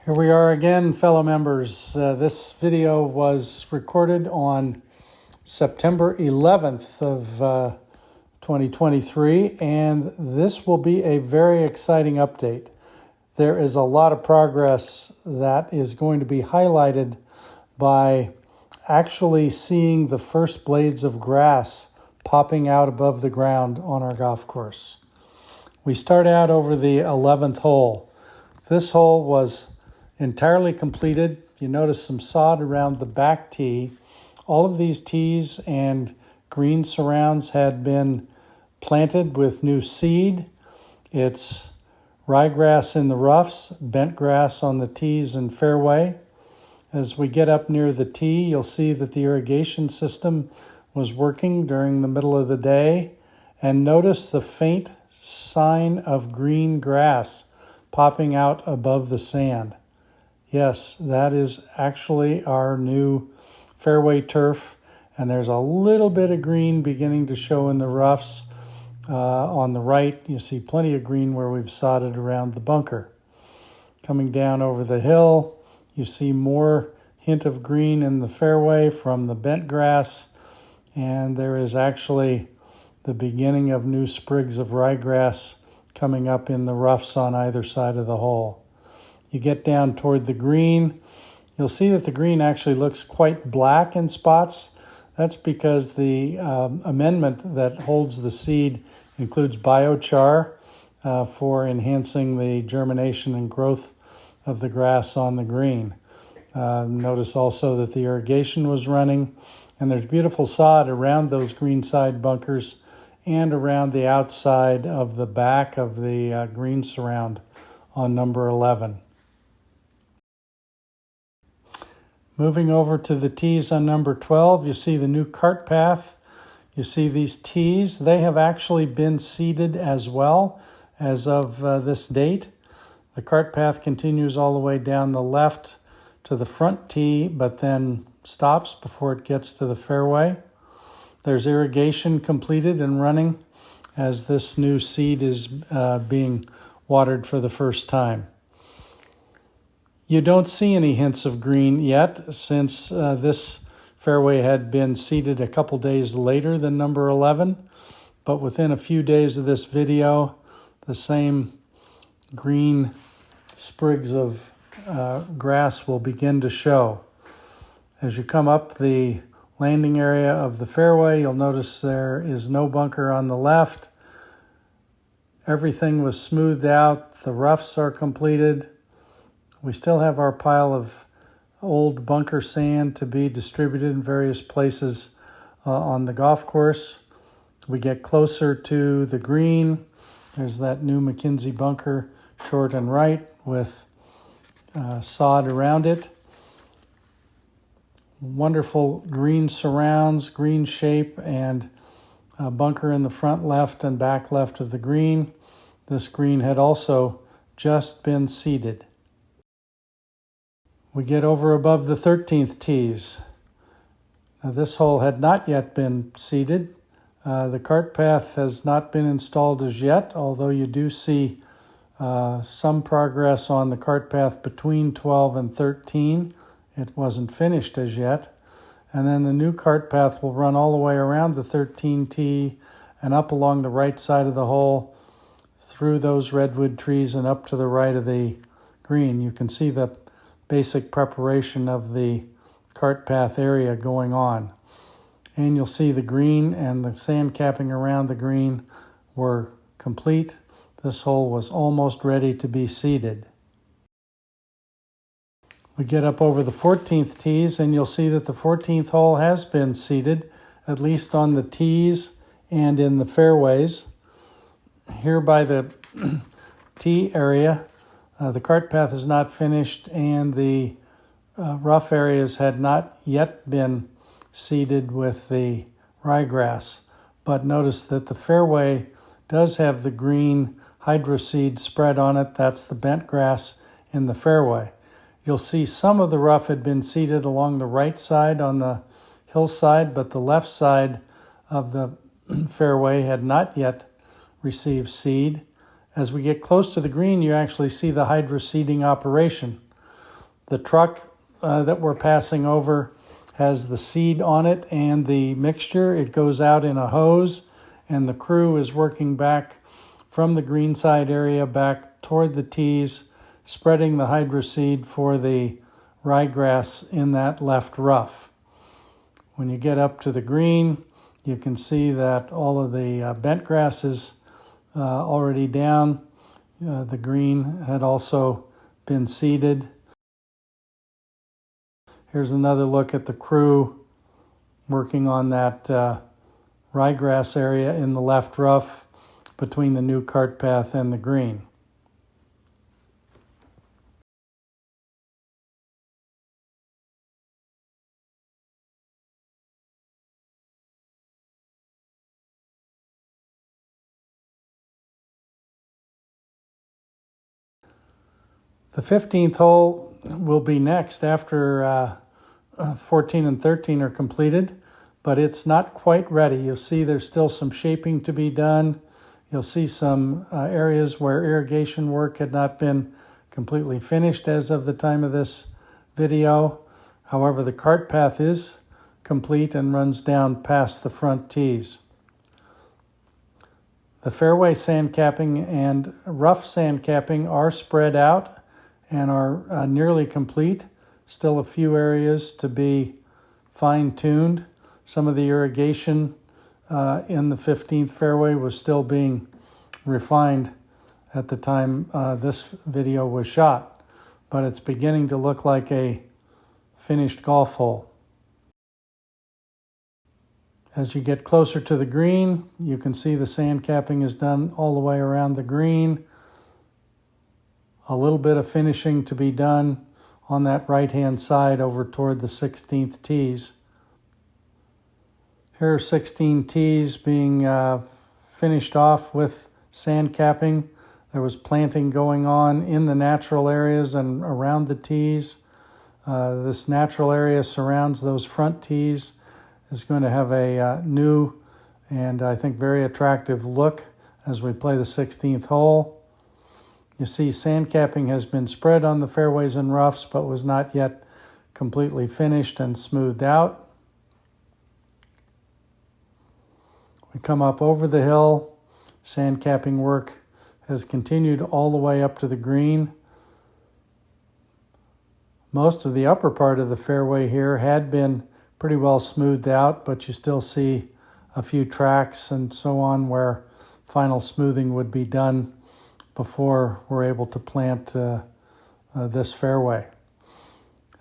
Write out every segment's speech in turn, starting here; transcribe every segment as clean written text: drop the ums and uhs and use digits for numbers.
Here we are again, fellow members. This video was recorded on September 11th of 2023, and this will be a very exciting update. There is a lot of progress that is going to be highlighted by actually seeing the first blades of grass popping out above the ground on our golf course. We start out over the 11th hole. This hole was entirely completed. You notice some sod around the back tee. All of these tees and green surrounds had been planted with new seed. It's ryegrass in the roughs, bent grass on the tees and fairway. As we get up near the tee, you'll see that the irrigation system was working during the middle of the day. And notice the faint sign of green grass popping out above the sand. Yes, that is actually our new fairway turf, and there's a little bit of green beginning to show in the roughs. On the right, you see plenty of green where we've sodded around the bunker. Coming down over the hill, you see more hint of green in the fairway from the bent grass, and there is actually the beginning of new sprigs of ryegrass coming up in the roughs on either side of the hole. You get down toward the green, you'll see that the green actually looks quite black in spots. That's because the amendment that holds the seed includes biochar for enhancing the germination and growth of the grass on the green. Notice also that the irrigation was running, and there's beautiful sod around those green side bunkers and around the outside of the back of the green surround on number 11. Moving over to the tees on number 12, you see the new cart path. You see these tees. They have actually been seeded as well as of this date. The cart path continues all the way down the left to the front tee, but then stops before it gets to the fairway. There's irrigation completed and running as this new seed is being watered for the first time. You don't see any hints of green yet, since this fairway had been seeded a couple days later than number 11, but within a few days of this video, the same green sprigs of grass will begin to show. As you come up the landing area of the fairway, you'll notice there is no bunker on the left. Everything was smoothed out. The roughs are completed. We still have our pile of old bunker sand to be distributed in various places on the golf course. We get closer to the green. There's that new McKinsey bunker, short and right, with sod around it. Wonderful green surrounds, green shape, and a bunker in the front left and back left of the green. This green had also just been seeded. We get over above the 13th tees. Now, this hole had not yet been seeded. The cart path has not been installed as yet, although you do see some progress on the cart path between 12 and 13. It wasn't finished as yet. And then the new cart path will run all the way around the 13 tee and up along the right side of the hole through those redwood trees and up to the right of the green. You can see the basic preparation of the cart path area going on. And you'll see the green and the sand capping around the green were complete. This hole was almost ready to be seeded. We get up over the 14th tees, and you'll see that the 14th hole has been seeded, at least on the tees and in the fairways. Here by the tee area, the cart path is not finished, and the rough areas had not yet been seeded with the ryegrass. But notice that the fairway does have the green hydroseed spread on it. That's the bent grass in the fairway. You'll see some of the rough had been seeded along the right side on the hillside, but the left side of the fairway had not yet received seed. As we get close to the green, you actually see the hydroseeding operation. The truck that we're passing over has the seed on it and the mixture. It goes out in a hose, and the crew is working back from the greenside area back toward the tees, spreading the hydroseed for the ryegrass in that left rough. When you get up to the green, you can see that all of the bent grass is already down. The green had also been seeded. Here's another look at the crew working on that ryegrass area in the left rough between the new cart path and the green. The 15th hole will be next after 14 and 13 are completed, but it's not quite ready. You'll see there's still some shaping to be done. You'll see some areas where irrigation work had not been completely finished as of the time of this video. However, the cart path is complete and runs down past the front tees. The fairway sand capping and rough sand capping are spread out and are nearly complete. Still a few areas to be fine-tuned. Some of the irrigation in the 15th fairway was still being refined at the time this video was shot, but it's beginning to look like a finished golf hole. As you get closer to the green, you can see the sand capping is done all the way around the green. A little bit of finishing to be done on that right-hand side over toward the 16th tees. Here are 16 tees being finished off with sand capping. There was planting going on in the natural areas and around the tees. This natural area surrounds those front tees. Is going to have a new and I think very attractive look as we play the 16th hole. You see sand capping has been spread on the fairways and roughs, but was not yet completely finished and smoothed out. We come up over the hill. Sand capping work has continued all the way up to the green. Most of the upper part of the fairway here had been pretty well smoothed out, but you still see a few tracks and so on where final smoothing would be done before we're able to plant this fairway.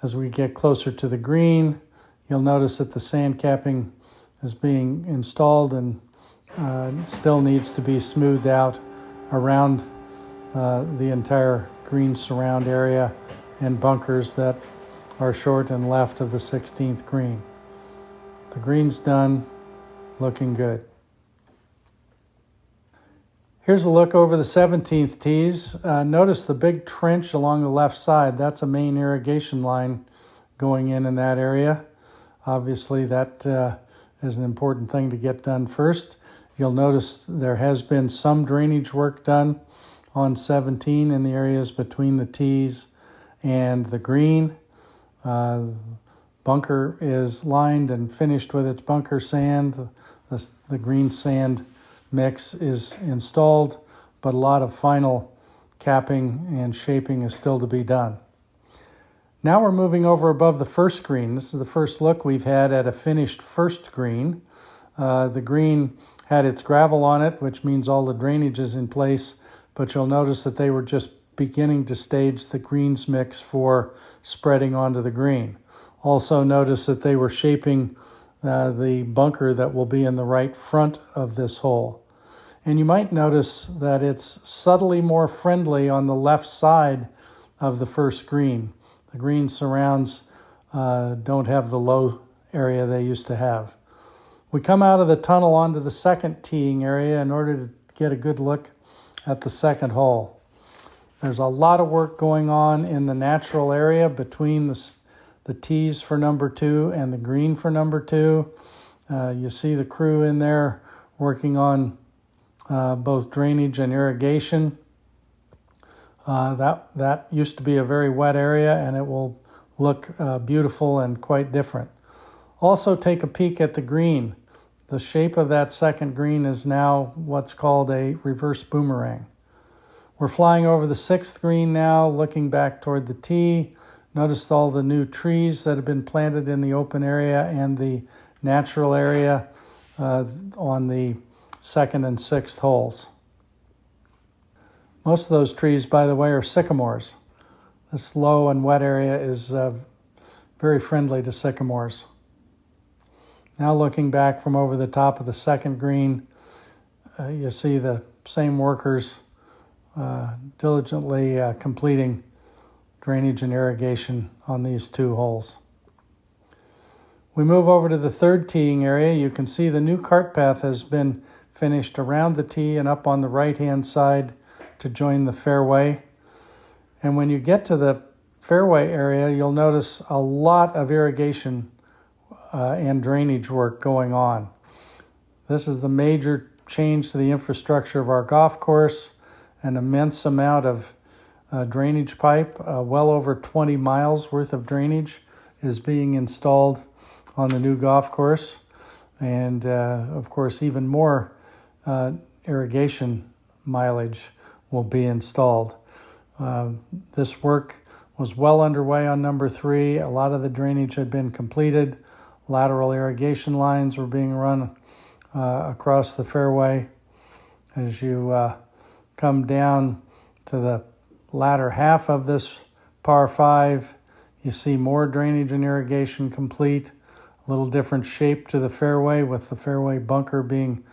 As we get closer to the green, you'll notice that the sand capping is being installed and still needs to be smoothed out around the entire green surround area and bunkers that are short and left of the 16th green. The green's done, looking good. Here's a look over the 17th tees. Notice the big trench along the left side. That's a main irrigation line going in that area. Obviously, that is an important thing to get done first. You'll notice there has been some drainage work done on 17 in the areas between the tees and the green. Bunker is lined and finished with its bunker sand. The green sand mix is installed, but a lot of final capping and shaping is still to be done. Now we're moving over above the first green. This is the first look we've had at a finished first green. The green had its gravel on it, which means all the drainage is in place, but you'll notice that they were just beginning to stage the greens mix for spreading onto the green. Also notice that they were shaping the bunker that will be in the right front of this hole. And you might notice that it's subtly more friendly on the left side of the first green. The green surrounds don't have the low area they used to have. We come out of the tunnel onto the second teeing area in order to get a good look at the second hole. There's a lot of work going on in the natural area between the tees for number 2 and the green for number 2. You see the crew in there working on both drainage and irrigation. That used to be a very wet area, and it will look beautiful and quite different. Also take a peek at the green. The shape of that second green is now what's called a reverse boomerang. We're flying over the sixth green now, looking back toward the tee. Notice all the new trees that have been planted in the open area and the natural area on the second and sixth holes. Most of those trees, by the way, are sycamores. This low and wet area is very friendly to sycamores. Now looking back from over the top of the second green, you see the same workers diligently completing drainage and irrigation on these two holes. We move over to the third teeing area. You can see the new cart path has been finished around the tee and up on the right-hand side to join the fairway. And when you get to the fairway area, you'll notice a lot of irrigation and drainage work going on. This is the major change to the infrastructure of our golf course. An immense amount of drainage pipe, well over 20 miles worth of drainage is being installed on the new golf course. And of course, even more irrigation mileage will be installed. This work was well underway on number 3. A lot of the drainage had been completed. Lateral irrigation lines were being run across the fairway. As you come down to the latter half of this par 5, you see more drainage and irrigation complete. A little different shape to the fairway, with the fairway bunker being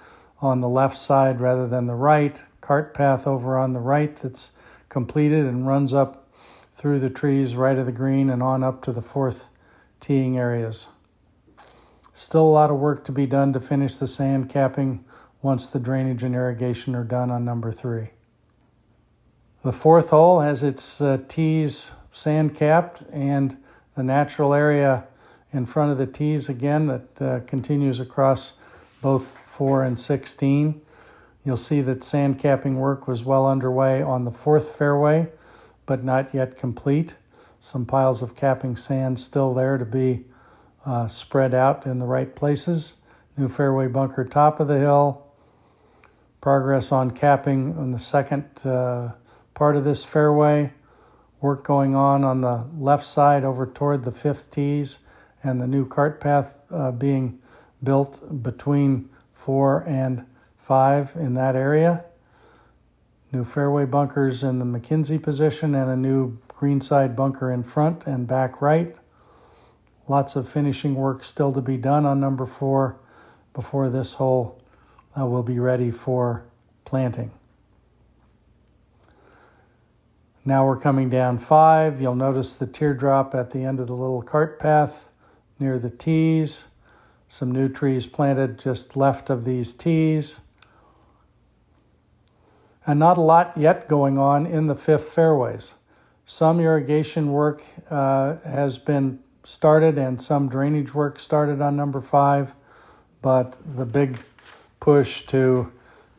on the left side rather than the right. Cart path over on the right that's completed and runs up through the trees right of the green and on up to the fourth teeing areas. Still a lot of work to be done to finish the sand capping once the drainage and irrigation are done on number 3. The fourth hole has its tees sand capped, and the natural area in front of the tees again that continues across both 4 and 16. You'll see that sand capping work was well underway on the fourth fairway, but not yet complete. Some piles of capping sand still there to be spread out in the right places. New fairway bunker top of the hill. Progress on capping on the second part of this fairway. Work going on the left side over toward the fifth tees, and the new cart path being built between 4 and 5 in that area. New fairway bunkers in the McKinsey position and a new greenside bunker in front and back right. Lots of finishing work still to be done on number 4 before this hole will be ready for planting. Now we're coming down 5. You'll notice the teardrop at the end of the little cart path near the tees. Some new trees planted just left of these tees. And not a lot yet going on in the fifth fairways. Some irrigation work has been started and some drainage work started on number 5, but the big push to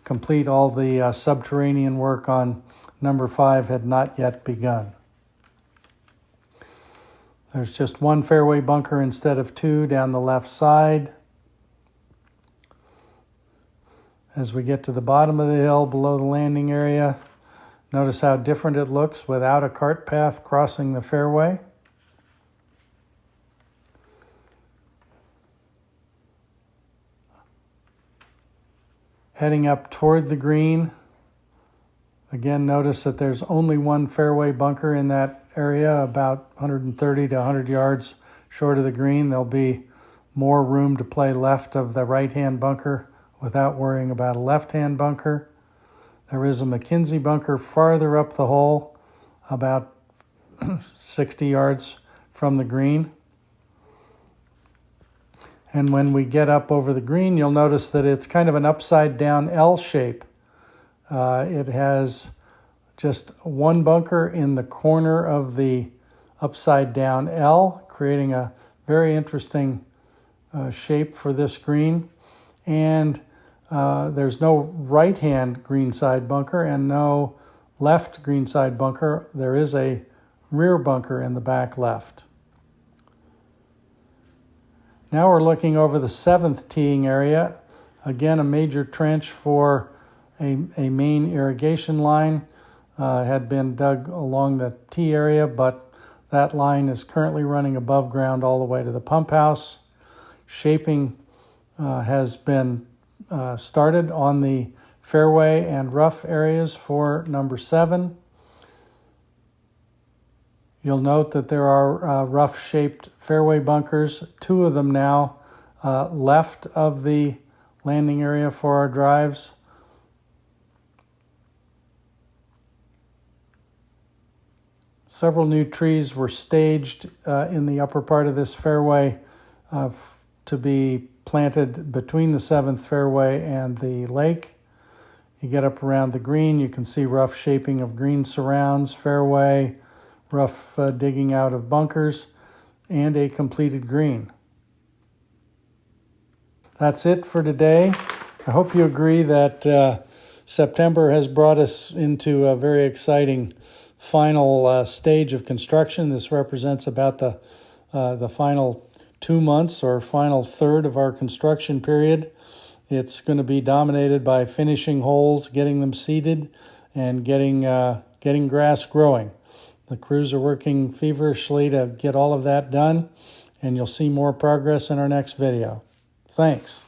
complete all the subterranean work on number 5 had not yet begun. There's just one fairway bunker instead of 2 down the left side. As we get to the bottom of the hill below the landing area, notice how different it looks without a cart path crossing the fairway. Heading up toward the green, again, notice that there's only one fairway bunker in that area, about 130 to 100 yards short of the green. There'll be more room to play left of the right-hand bunker without worrying about a left-hand bunker. There is a McKinsey bunker farther up the hole, about 60 yards from the green. And when we get up over the green, you'll notice that it's kind of an upside-down L shape. It has just one bunker in the corner of the upside-down L, creating a very interesting shape for this green. And there's no right-hand greenside bunker and no left greenside bunker. There is a rear bunker in the back left. Now we're looking over the 7th teeing area. Again, a major trench for a main irrigation line had been dug along the tee area, but that line is currently running above ground all the way to the pump house. Shaping has been started on the fairway and rough areas for number 7. You'll note that there are rough-shaped fairway bunkers, 2 of them now left of the landing area for our drives. Several new trees were staged in the upper part of this fairway to be planted between the 7th fairway and the lake. You get up around the green, you can see rough shaping of green surrounds, fairway, rough digging out of bunkers, and a completed green. That's it for today. I hope you agree that September has brought us into a very exciting final stage of construction. This represents about the final 2 months or final third of our construction period. It's going to be dominated by finishing holes, getting them seeded, and getting grass growing. The crews are working feverishly to get all of that done, and you'll see more progress in our next video. Thanks.